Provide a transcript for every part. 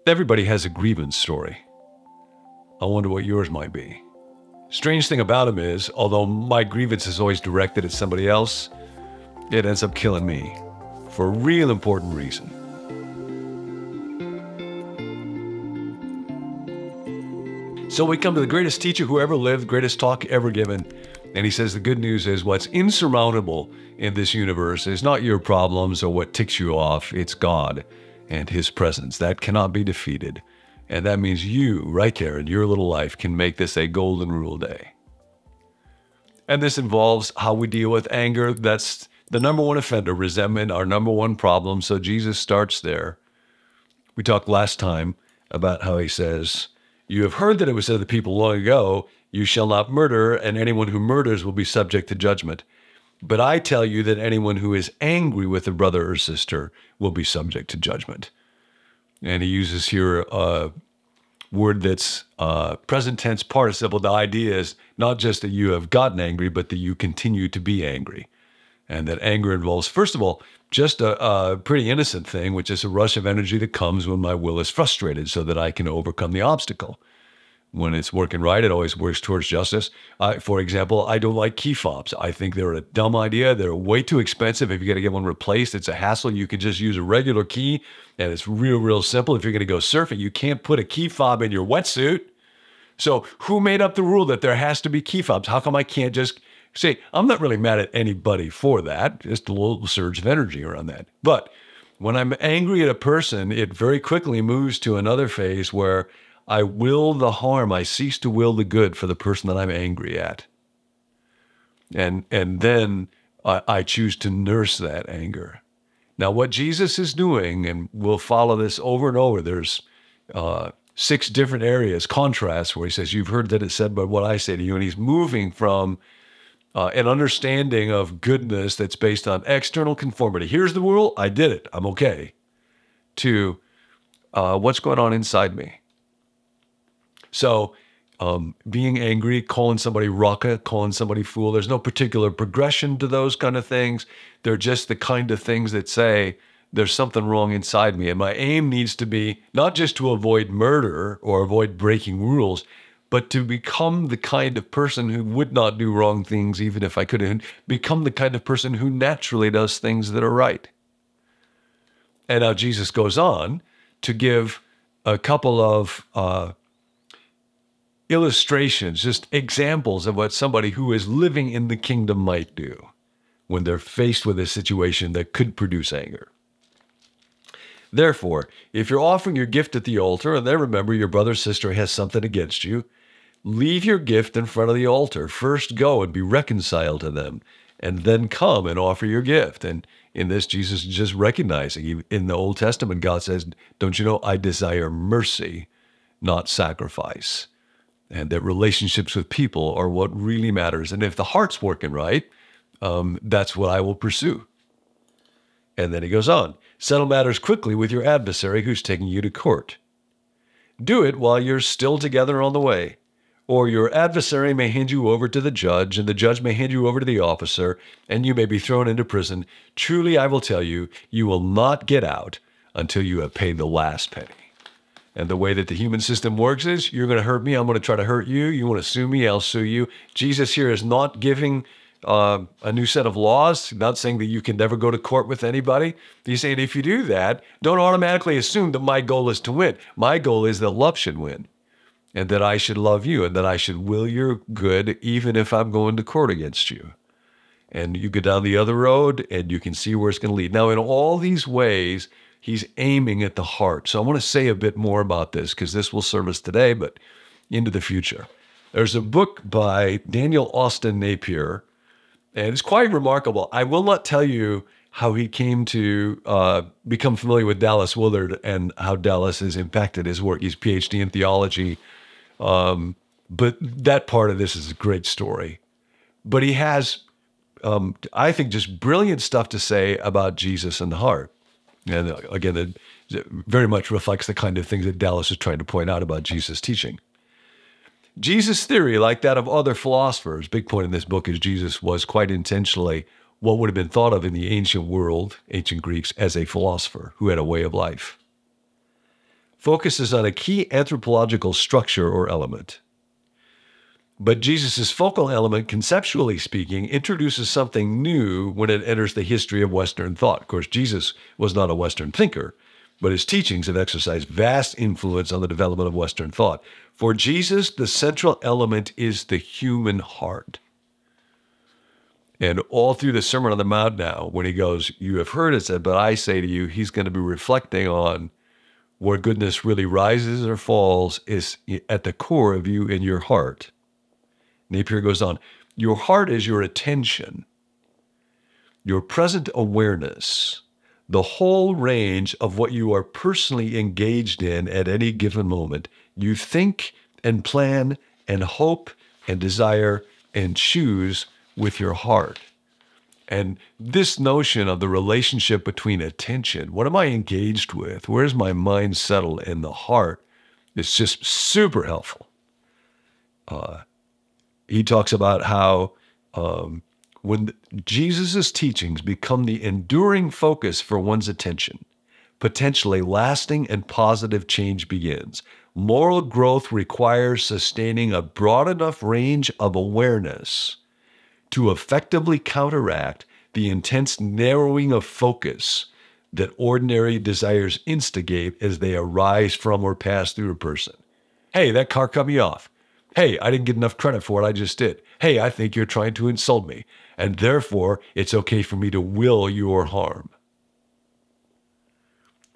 Everybody has a grievance story. I wonder what yours might be. Strange thing about him is, although my grievance is always directed at somebody else, it ends up killing me for a real important reason. So we come to the greatest teacher who ever lived, greatest talk ever given. And he says the good news is what's insurmountable in this universe is not your problems or what ticks you off. It's God and his presence. That cannot be defeated. And that means you, right there in your little life, can make this a golden rule day. And this involves how we deal with anger. That's the number one offender, resentment, our number one problem. So Jesus starts there. We talked last time about how he says, you have heard that it was said to the people long ago, you shall not murder, and anyone who murders will be subject to judgment. But I tell you that anyone who is angry with a brother or sister will be subject to judgment. And he uses here a word that's present tense participle. The idea is not just that you have gotten angry, but that you continue to be angry. And that anger involves, first of all, just a pretty innocent thing, which is a rush of energy that comes when my will is frustrated so that I can overcome the obstacle. When it's working right, it always works towards justice. For example, I don't like key fobs. I think they're a dumb idea. They're way too expensive. If you got to get one replaced, it's a hassle. You can just use a regular key, and it's real simple. If you're going to go surfing, you can't put a key fob in your wetsuit. So who made up the rule that there has to be key fobs? How come I can't just say, I'm not really mad at anybody for that, just a little surge of energy around that. But when I'm angry at a person, it very quickly moves to another phase where I will the harm. I cease to will the good for the person that I'm angry at. And then I choose to nurse that anger. Now, what Jesus is doing, and we'll follow this over and over, there's 6 different areas, contrasts, where he says, you've heard that it's said, but what I say to you, and he's moving from an understanding of goodness that's based on external conformity. Here's the rule, I did it, I'm okay, to what's going on inside me. So being angry, calling somebody raka, calling somebody fool, there's no particular progression to those kind of things. They're just the kind of things that say there's something wrong inside me. And my aim needs to be not just to avoid murder or avoid breaking rules, but to become the kind of person who would not do wrong things even if I could, become the kind of person who naturally does things that are right. And now Jesus goes on to give a couple of illustrations, just examples of what somebody who is living in the kingdom might do when they're faced with a situation that could produce anger. Therefore, if you're offering your gift at the altar, and then remember your brother or sister has something against you, leave your gift in front of the altar. First go and be reconciled to them, and then come and offer your gift. And in this, Jesus is just recognizing, in the Old Testament, God says, don't you know, I desire mercy, not sacrifice. And that relationships with people are what really matters. And if the heart's working right, that's what I will pursue. And then he goes on, settle matters quickly with your adversary who's taking you to court. Do it while you're still together on the way, or your adversary may hand you over to the judge, and the judge may hand you over to the officer, and you may be thrown into prison. Truly, I will tell you, you will not get out until you have paid the last penny. And the way that the human system works is, you're going to hurt me, I'm going to try to hurt you. You want to sue me, I'll sue you. Jesus here is not giving a new set of laws, not saying that you can never go to court with anybody. He's saying if you do that, don't automatically assume that my goal is to win. My goal is that love should win, and that I should love you, and that I should will your good even if I'm going to court against you. And you go down the other road, and you can see where it's going to lead. Now, in all these ways, he's aiming at the heart. So I want to say a bit more about this because this will serve us today, but into the future. There's a book by Daniel Austin Napier, and it's quite remarkable. I will not tell you how he came to become familiar with Dallas Willard and how Dallas has impacted his work. He's a PhD in theology, but that part of this is a great story. But he has, I think, just brilliant stuff to say about Jesus and the heart. And again, it very much reflects the kind of things that Dallas is trying to point out about Jesus' teaching. Jesus' theory, like that of other philosophers, big point in this book is Jesus was quite intentionally what would have been thought of in the ancient world, ancient Greeks, as a philosopher who had a way of life. focuses on a key anthropological structure or element. But Jesus' focal element, conceptually speaking, introduces something new when it enters the history of Western thought. Of course, Jesus was not a Western thinker, but his teachings have exercised vast influence on the development of Western thought. For Jesus, the central element is the human heart. And all through the Sermon on the Mount now, when he goes, you have heard it said, but I say to you, he's going to be reflecting on where goodness really rises or falls is at the core of you in your heart. Napier goes on, your heart is your attention, your present awareness, the whole range of what you are personally engaged in at any given moment. You think and plan and hope and desire and choose with your heart. And this notion of the relationship between attention, what am I engaged with? Where's my mind settled in the heart? Is just super helpful. He talks about how when Jesus' teachings become the enduring focus for one's attention, potentially lasting and positive change begins. Moral growth requires sustaining a broad enough range of awareness to effectively counteract the intense narrowing of focus that ordinary desires instigate as they arise from or pass through a person. Hey, that car cut me off. Hey, I didn't get enough credit for what I just did. Hey, I think you're trying to insult me, and therefore it's okay for me to will your harm.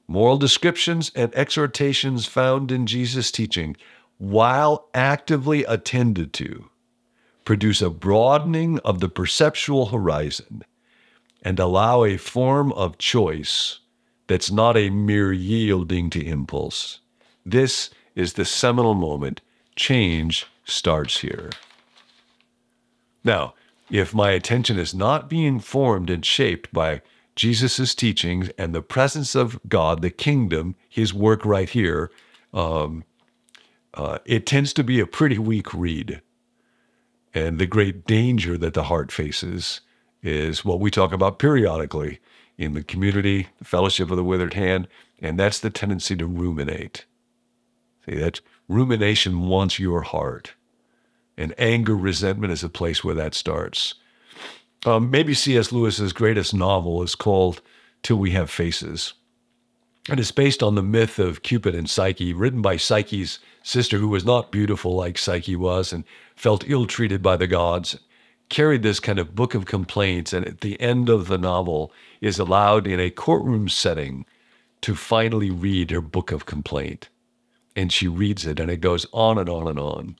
Moral descriptions and exhortations found in Jesus' teaching, while actively attended to, produce a broadening of the perceptual horizon and allow a form of choice that's not a mere yielding to impulse. This is the seminal moment. Change starts here. Now, if my attention is not being formed and shaped by Jesus' teachings and the presence of God, the kingdom, his work right here, it tends to be a pretty weak read. And the great danger that the heart faces is what we talk about periodically in the community, the fellowship of the withered hand, and that's the tendency to ruminate. See, that rumination wants your heart. And anger, resentment is a place where that starts. Maybe C.S. Lewis's greatest novel is called Till We Have Faces. And it's based on the myth of Cupid and Psyche, written by Psyche's sister, who was not beautiful like Psyche was and felt ill-treated by the gods, carried this kind of book of complaints, and at the end of the novel is allowed in a courtroom setting to finally read her book of complaint. And she reads it, and it goes on and on and on.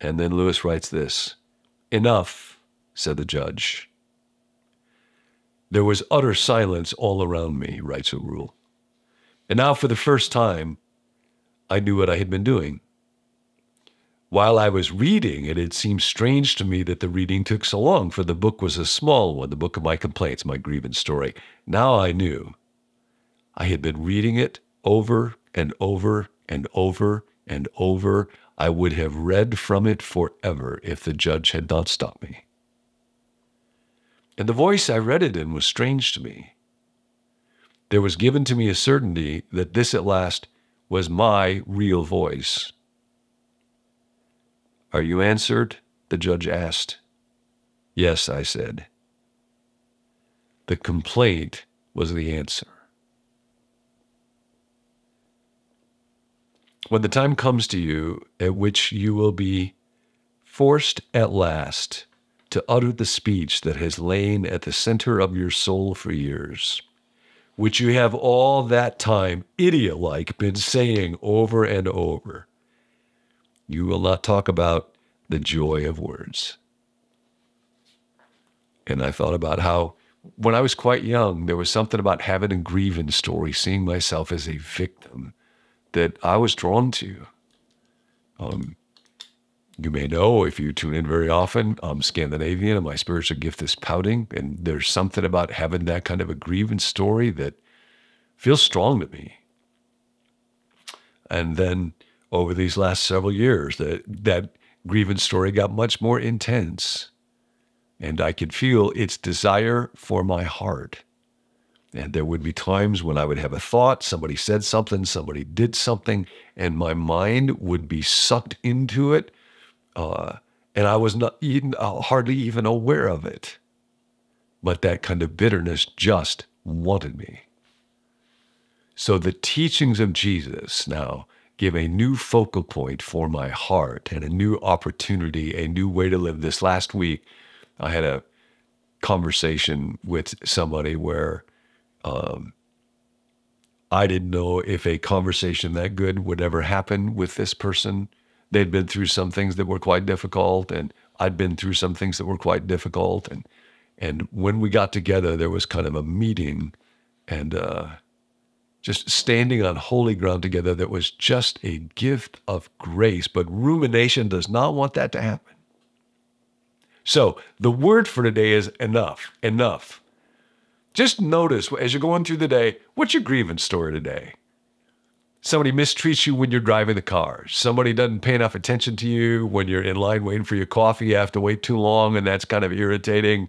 And then Lewis writes this, "Enough," said the judge. "There was utter silence all around me," writes O'Rule. "And now for the first time, I knew what I had been doing. While I was reading it, it seemed strange to me that the reading took so long, for the book was a small one, the book of my complaints, my grievance story. Now I knew. I had been reading it over and over and over and over. I would have read from it forever if the judge had not stopped me. And the voice I read it in was strange to me. There was given to me a certainty that this at last was my real voice. 'Are you answered?' the judge asked. 'Yes,' I said. The complaint was the answer. When the time comes to you at which you will be forced at last to utter the speech that has lain at the center of your soul for years, which you have all that time, idiot-like, been saying over and over, you will not talk about the joy of words. And I thought about how, when I was quite young, there was something about having a grievance story, seeing myself as a victim, that I was drawn to. You may know, if you tune in very often, I'm Scandinavian and my spiritual gift is pouting, and there's something about having that kind of a grievance story that feels strong to me. And then over these last several years, that grievance story got much more intense, and I could feel its desire for my heart. And there would be times when I would have a thought, somebody said something, somebody did something, and my mind would be sucked into it. And I was not even, hardly even aware of it. But that kind of bitterness just wanted me. So the teachings of Jesus now give a new focal point for my heart and a new opportunity, a new way to live. This last week, I had a conversation with somebody where I didn't know if a conversation that good would ever happen with this person. They'd been through some things that were quite difficult, and I'd been through some things that were quite difficult. And when we got together, there was kind of a meeting and just standing on holy ground together that was just a gift of grace. But rumination does not want that to happen. So the word for today is enough, enough. Just notice as you're going through the day, what's your grievance story today? Somebody mistreats you when you're driving the car. Somebody doesn't pay enough attention to you when you're in line waiting for your coffee. You have to wait too long, and that's kind of irritating.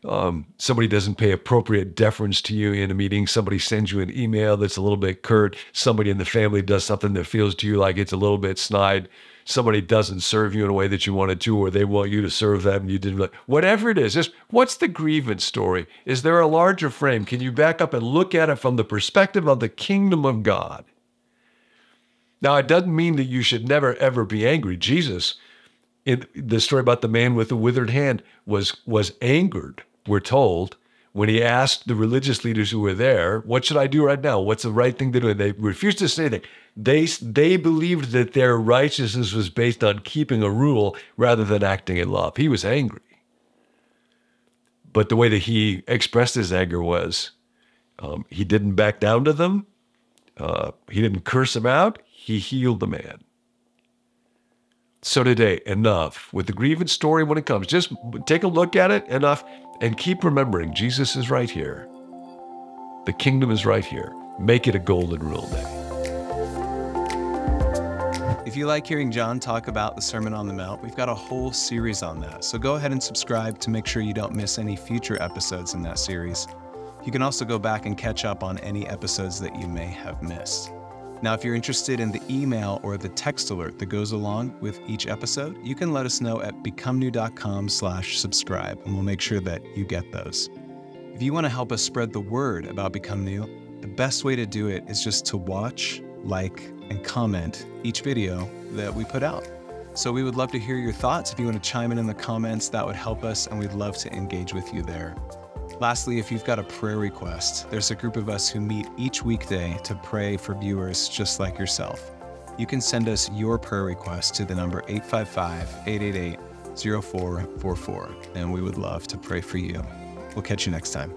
Somebody doesn't pay appropriate deference to you in a meeting. Somebody sends you an email that's a little bit curt. Somebody in the family does something that feels to you like it's a little bit snide. Somebody doesn't serve you in a way that you wanted to, or they want you to serve them and you didn't. Whatever it is, just what's the grievance story? Is there a larger frame? Can you back up and look at it from the perspective of the kingdom of God? Now, it doesn't mean that you should never, ever be angry. Jesus, in the story about the man with the withered hand, was angered, we're told, when he asked the religious leaders who were there, what should I do right now? What's the right thing to do? And they refused to say anything. They believed that their righteousness was based on keeping a rule rather than acting in love. He was angry. But the way that he expressed his anger was he didn't back down to them. He didn't curse him out. He healed the man. So today, enough with the grievance story when it comes. Just take a look at it, enough, and keep remembering Jesus is right here. The kingdom is right here. Make it a golden rule day. If you like hearing John talk about the Sermon on the Mount, we've got a whole series on that. So go ahead and subscribe to make sure you don't miss any future episodes in that series. You can also go back and catch up on any episodes that you may have missed. Now, if you're interested in the email or the text alert that goes along with each episode, you can let us know at becomenew.com/subscribe, and we'll make sure that you get those. If you want to help us spread the word about Become New, the best way to do it is just to watch, like, and comment each video that we put out. So we would love to hear your thoughts. If you want to chime in the comments, that would help us, and we'd love to engage with you there. Lastly, if you've got a prayer request, there's a group of us who meet each weekday to pray for viewers just like yourself. You can send us your prayer request to the number 855-888-0444, and we would love to pray for you. We'll catch you next time.